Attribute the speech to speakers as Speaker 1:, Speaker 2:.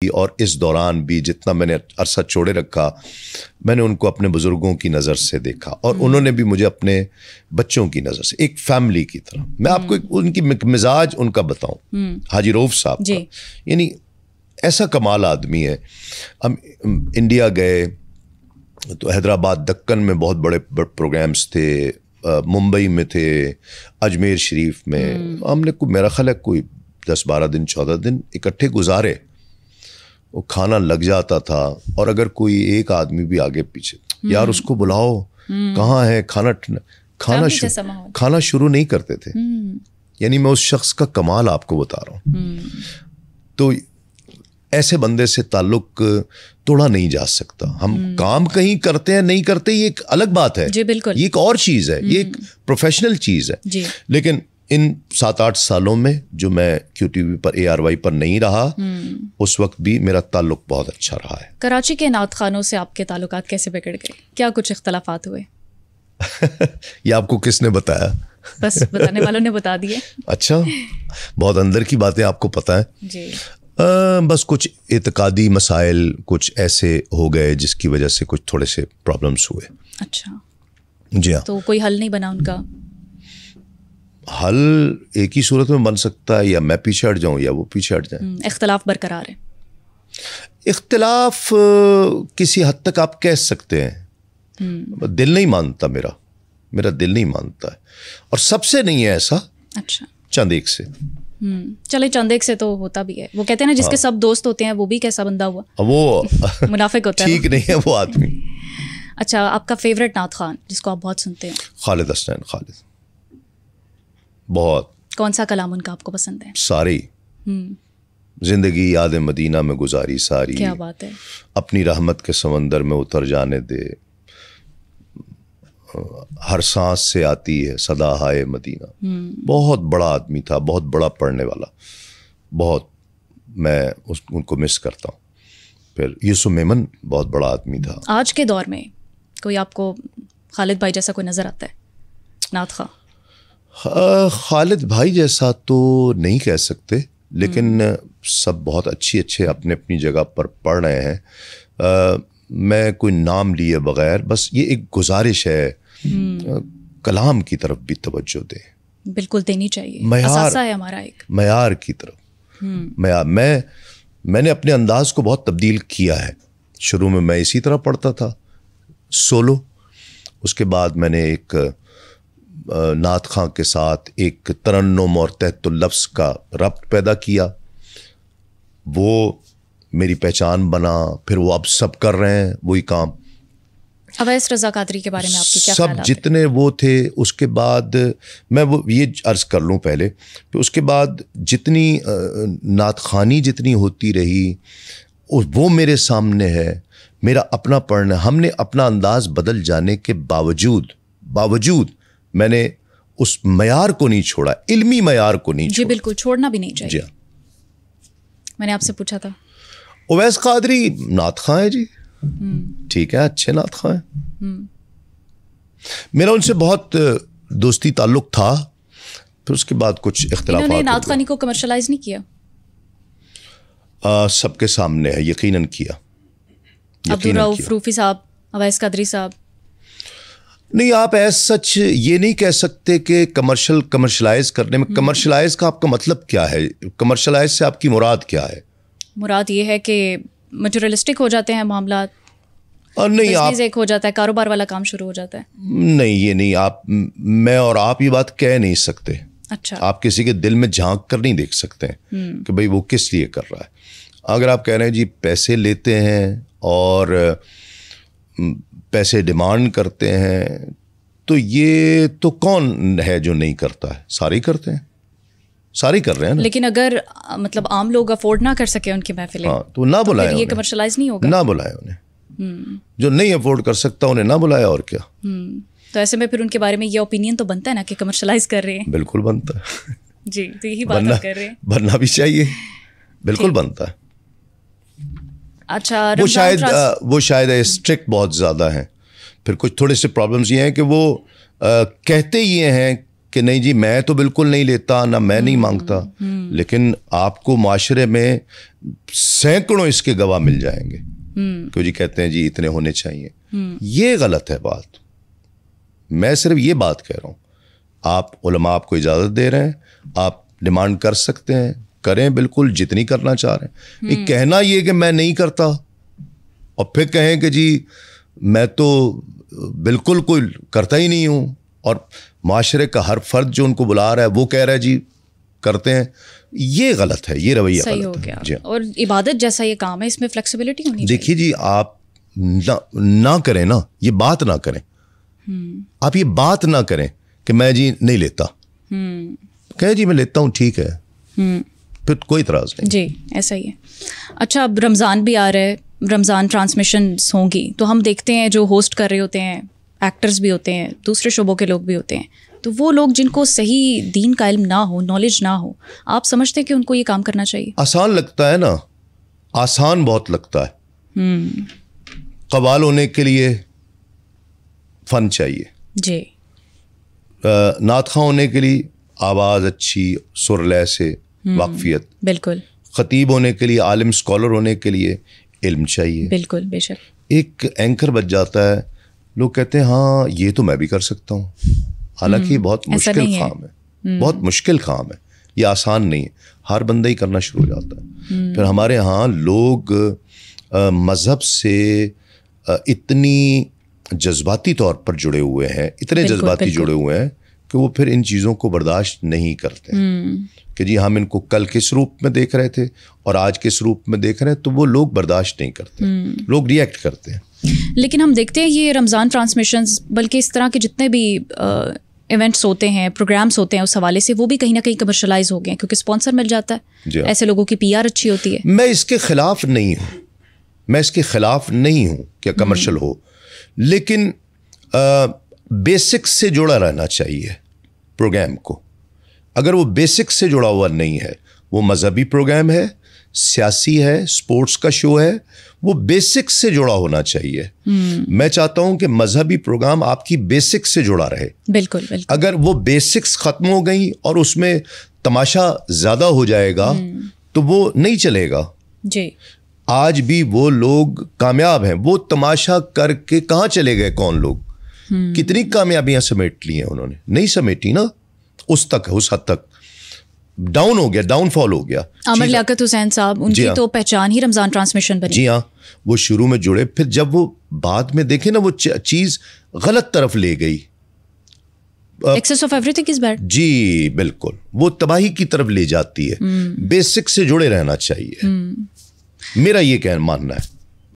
Speaker 1: اور اس دوران بھی جتنا میں نے عرصہ چھوڑے رکھا میں نے ان کو اپنے بزرگوں کی نظر سے دیکھا اور انہوں نے بھی مجھے اپنے بچوں کی نظر سے ایک فیملی کی طرح. میں آپ کو ان کی مزاج ان کا بتاؤں, حاجی رؤف صاحب کا, یعنی ایسا کمال آدمی ہے. ہم انڈیا گئے تو حیدرآباد دکن میں بہت بڑے پروگرامز تھے, ممبئی میں تھے, اجمیر شریف میں. ہم نے میرا خیال ہے کوئی 10-12 دن 14 دن اکٹھے گزارے. وہ کھانا لگ جاتا تھا اور اگر کوئی ایک آدمی بھی آگے پیچھے, یار اس کو بلاؤ, کہاں ہے کھانا شروع نہیں کرتے تھے. یعنی میں اس شخص کا کمال آپ کو بتا رہا ہوں. تو ایسے بندے سے تعلق توڑا نہیں جا سکتا. ہم کام کہیں کرتے ہیں نہیں کرتے یہ ایک الگ بات ہے,
Speaker 2: جی بالکل,
Speaker 1: یہ ایک اور چیز ہے, یہ ایک پروفیشنل چیز ہے.
Speaker 2: جی.
Speaker 1: لیکن ان 7-8 سالوں میں جو میں کیو ٹی وی پر ARY پر نہیں رہا, اس وقت بھی میرا تعلق بہت اچھا رہا ہے.
Speaker 2: کراچی کے نعت خوانوں سے آپ کے تعلقات کیسے بگڑ گئے؟ کیا کچھ اختلافات ہوئے؟
Speaker 1: یہ آپ کو کس نے بتایا؟
Speaker 2: بس بتانے والوں نے بتا دیے.
Speaker 1: اچھا, بہت اندر کی باتیں آپ کو پتہ ہے.
Speaker 2: جی.
Speaker 1: بس کچھ اعتقادی مسائل کچھ ایسے ہو گئے جس کی وجہ سے کچھ تھوڑے سے پرابلمس ہوئے.
Speaker 2: اچھا.
Speaker 1: جی ہاں.
Speaker 2: تو کوئی حل نہیں بنا ان کا؟
Speaker 1: حل ایک ہی صورت میں بن سکتا ہے, یا میں پیچھے ہٹ جاؤں یا وہ پیچھے ہٹ جائیں.
Speaker 2: اختلاف برقرار ہے.
Speaker 1: اختلاف کسی حد تک آپ کہہ سکتے ہیں. دل نہیں مانتا, میرا دل نہیں مانتا ہے, اور سب سے نہیں ہے ایسا.
Speaker 2: اچھا.
Speaker 1: چند ایک سے.
Speaker 2: چلے چند ایک سے تو ہوتا بھی ہے. وہ کہتے ہیں نا جس کے سب دوست ہوتے ہیں وہ بھی کیسا بندہ ہوا,
Speaker 1: وہ
Speaker 2: منافق ہوتا ہے.
Speaker 1: ٹھیک نہیں ہے وہ آدمی.
Speaker 2: اچھا, آپ کا فیوریٹ نعت خوان جس کو آپ بہت سنتے ہیں؟
Speaker 1: خالد حسنین. خالد بہت.
Speaker 2: کون سا کلام ان کا آپ کو پسند ہے؟
Speaker 1: ساری. زندگی یاد مدینہ میں گزاری ساری.
Speaker 2: کیا بات ہے.
Speaker 1: اپنی رحمت کے سمندر میں اتر جانے دے, ہر سانس سے آتی ہے صدا ہائے مدینہ. بہت بڑا آدمی تھا, بہت بڑا پڑھنے والا, بہت. میں ان کو مس کرتا ہوں. پھر یوسف میمن بہت بڑا آدمی تھا.
Speaker 2: آج کے دور میں کوئی آپ کو خالد بھائی جیسا کوئی نظر آتا ہے نعت خواں؟
Speaker 1: خالد بھائی جیسا تو نہیں کہہ سکتے, لیکن سب بہت اچھے اپنے اپنی جگہ پر پڑھ رہے ہیں. میں کوئی نام لیے بغیر بس یہ ایک گزارش ہے, کلام کی طرف بھی توجہ دیں.
Speaker 2: بالکل دینی چاہیے,
Speaker 1: معیار
Speaker 2: ہے ہمارا ایک
Speaker 1: معیار کی طرف. میں نے اپنے انداز کو بہت تبدیل کیا ہے. شروع میں اسی طرح پڑھتا تھا سولو, اس کے بعد میں نے ایک نعت خواں کے ساتھ ایک ترنم اور تحت اللفظ کا ربط پیدا کیا, وہ میری پہچان بنا. پھر وہ اب سب کر رہے ہیں وہی کام.
Speaker 2: اویس رضا قادری کے بارے میں آپ کے کیا
Speaker 1: خیالات ہیں؟ سب جتنے وہ تھے, اس کے بعد میں وہ یہ عرض کر لوں پہلے کہ اس کے بعد جتنی نعت خوانی جتنی ہوتی رہی وہ میرے سامنے ہے. میرا اپنا پڑھنا, ہم نے اپنا انداز بدل جانے کے باوجود میں نے اس معیار کو نہیں چھوڑا, علمی معیار کو نہیں چھوڑا.
Speaker 2: جی بالکل, چھوڑنا بھی نہیں چاہیے.
Speaker 1: جی
Speaker 2: میں نے آپ سے پوچھا تھا.
Speaker 1: اویس قادری نعت خواں ہے جی, ٹھیک ہے, اچھے نعت خواں ہیں. میرا ان سے بہت دوستی تعلق تھا. پھر اس کے بعد کچھ اختلافات.
Speaker 2: انہوں نے نعت خوانی کو کمرشلائز نہیں کیا؟
Speaker 1: سب کے سامنے ہے, یقیناً کیا.
Speaker 2: عبدالرؤف روفی صاحب, اویس قادری صاحب.
Speaker 1: نہیں, آپ ایسا سچ یہ نہیں کہہ سکتے کہ کمرشلائز کرنے میں. کمرشلائز کا آپ کا مطلب کیا ہے؟ کمرشلائز سے آپ کی مراد کیا ہے؟
Speaker 2: مراد یہ ہے کہ مٹیریلسٹک ہو جاتے ہیں معاملات,
Speaker 1: نہیں
Speaker 2: بزنس ایک ہو جاتا ہے, کاروبار والا کام شروع ہو جاتا ہے.
Speaker 1: نہیں, یہ نہیں, میں اور آپ یہ بات کہہ نہیں سکتے.
Speaker 2: اچھا.
Speaker 1: آپ کسی کے دل میں جھانک کر نہیں دیکھ سکتے کہ بھئی وہ کس لیے کر رہا ہے. اگر آپ کہہ رہے ہیں جی پیسے لیتے ہیں اور پیسے ڈیمانڈ کرتے ہیں, تو یہ تو کون ہے جو نہیں کرتا ہے؟ سارے ہی کرتے ہیں, سارے کر رہے ہیں نا.
Speaker 2: لیکن اگر مطلب عام لوگ افورڈ نہ کر سکے ان کی محفلیں,
Speaker 1: تو نہ بلائے,
Speaker 2: یہ کمرشلائز نہیں ہوگا.
Speaker 1: نہ بلائے انہیں, جو نہیں افورڈ کر سکتا انہیں نہ بلایا, اور کیا.
Speaker 2: تو ایسے میں پھر ان کے بارے میں یہ اوپینین تو بنتا ہے نا کہ کمرشلائز کر رہے ہیں.
Speaker 1: بالکل بنتا ہے.
Speaker 2: جی, تو یہی بات کر رہے ہیں.
Speaker 1: بننا بھی چاہیے, بالکل بنتا ہے.
Speaker 2: اچھا,
Speaker 1: وہ شاید اسٹرکٹ بہت زیادہ ہیں. پھر کچھ تھوڑے سے پرابلمس یہ ہیں کہ وہ کہتے یہ ہیں کہ نہیں جی میں تو بالکل نہیں لیتا, نہ میں نہیں مانگتا, لیکن آپ کو معاشرے میں سینکڑوں اس کے گواہ مل جائیں گے کہ جی کہتے ہیں جی اتنے ہونے چاہیے. یہ غلط ہے بات. میں صرف یہ بات کہہ رہا ہوں, آپ علماء آپ کو اجازت دے رہے ہیں, آپ ڈیمانڈ کر سکتے ہیں, کریں بالکل جتنی کرنا چاہ رہے ہیں. یہ کہنا یہ کہ میں نہیں کرتا اور پھر کہیں کہ جی میں تو بالکل کوئی کرتا ہی نہیں ہوں, اور معاشرے کا ہر فرد جو ان کو بلا رہا ہے وہ کہہ رہا ہے جی کرتے ہیں, یہ غلط ہے, یہ رویہ
Speaker 2: صحیح ہو گیا. اور عبادت جیسا یہ کام ہے, اس میں فلیکسیبلٹی ہونی چاہیے.
Speaker 1: دیکھیے جی آپ نہ کریں نا, یہ بات نہ کریں, آپ یہ بات نہ کریں کہ میں جی نہیں لیتا, کہیں جی میں لیتا ہوں ٹھیک ہے, پھر کوئی اعتراض نہیں.
Speaker 2: جی ایسا ہی ہے. اچھا اب رمضان بھی آ رہا ہے, رمضان ٹرانسمیشنز ہوں گی, تو ہم دیکھتے ہیں جو ہوسٹ کر رہے ہوتے ہیں ایکٹرز بھی ہوتے ہیں, دوسرے شعبوں کے لوگ بھی ہوتے ہیں, تو وہ لوگ جن کو صحیح دین کا علم نہ ہو, نالج نہ ہو, آپ سمجھتے ہیں کہ ان کو یہ کام کرنا چاہیے؟
Speaker 1: آسان لگتا ہے نا, آسان بہت لگتا ہے. قوال ہونے کے لیے فن چاہیے,
Speaker 2: جی
Speaker 1: نعت خواں ہونے کے لیے آواز اچھی, سر لے سے واقفیت,
Speaker 2: بالکل.
Speaker 1: خطیب ہونے کے لیے, عالم اسکالر ہونے کے لیے علم چاہیے.
Speaker 2: بالکل بے شک.
Speaker 1: ایک اینکر بچ جاتا ہے, لوگ کہتے ہیں ہاں یہ تو میں بھی کر سکتا ہوں, حالانکہ یہ بہت مشکل کام ہے, بہت مشکل کام ہے, یہ آسان نہیں ہے, ہر بندہ ہی کرنا شروع ہو جاتا ہے. پھر ہمارے ہاں لوگ مذہب سے اتنی جذباتی طور پر جڑے ہوئے ہیں, اتنے جذباتی جڑے ہوئے ہیں کہ وہ پھر ان چیزوں کو برداشت نہیں کرتے کہ جی ہم ان کو کل کس روپ میں دیکھ رہے تھے اور آج کس روپ میں دیکھ رہے ہیں, تو وہ لوگ برداشت نہیں کرتے, لوگ ری ایکٹ کرتے ہیں.
Speaker 2: لیکن ہم دیکھتے ہیں یہ رمضان ٹرانسمیشنز, بلکہ اس طرح کے جتنے بھی ایونٹس ہوتے ہیں, پروگرامس ہوتے ہیں, اس حوالے سے وہ بھی کہیں نہ کہیں کمرشلائز ہو گئے ہیں, کیونکہ اسپانسر مل جاتا ہے, ایسے لوگوں کی PR اچھی ہوتی ہے.
Speaker 1: میں اس کے خلاف نہیں ہوں, میں اس کے خلاف نہیں ہوں کہ کمرشل ہو, لیکن بیسک سے جڑا رہنا چاہیے پروگرام کو. اگر وہ بیسک سے جڑا ہوا نہیں ہے, وہ مذہبی پروگرام ہے, سیاسی ہے, اسپورٹس کا شو ہے, وہ بیسک سے جڑا ہونا چاہیے. میں چاہتا ہوں کہ مذہبی پروگرام آپ کی بیسک سے جڑا رہے.
Speaker 2: بالکل بالکل.
Speaker 1: اگر وہ بیسکس ختم ہو گئی اور اس میں تماشا زیادہ ہو جائے گا تو وہ نہیں چلے گا.
Speaker 2: جی
Speaker 1: آج بھی وہ لوگ کامیاب ہیں, وہ تماشا کر کے کہاں چلے گئے کون لوگ, کتنی کامیابیاں سمیٹ لی ہیں انہوں نے, نہیں سمیٹی نا, اس تک اس حد تک ڈاؤن ہو گیا, ڈاؤن فال ہو گیا.
Speaker 2: عامر لیاقت حسین صاحب, ان کی تو پہچان ہی رمضان ٹرانسمیشن بنی.
Speaker 1: جی ہاں, وہ شروع میں جڑے, پھر جب وہ بعد میں دیکھیں نا وہ چیز غلط طرف لے گئی,
Speaker 2: access of everything is bad.
Speaker 1: جی بالکل, وہ تباہی کی طرف لے جاتی ہے. بیسک سے جڑے رہنا چاہیے, میرا یہ ماننا ہے.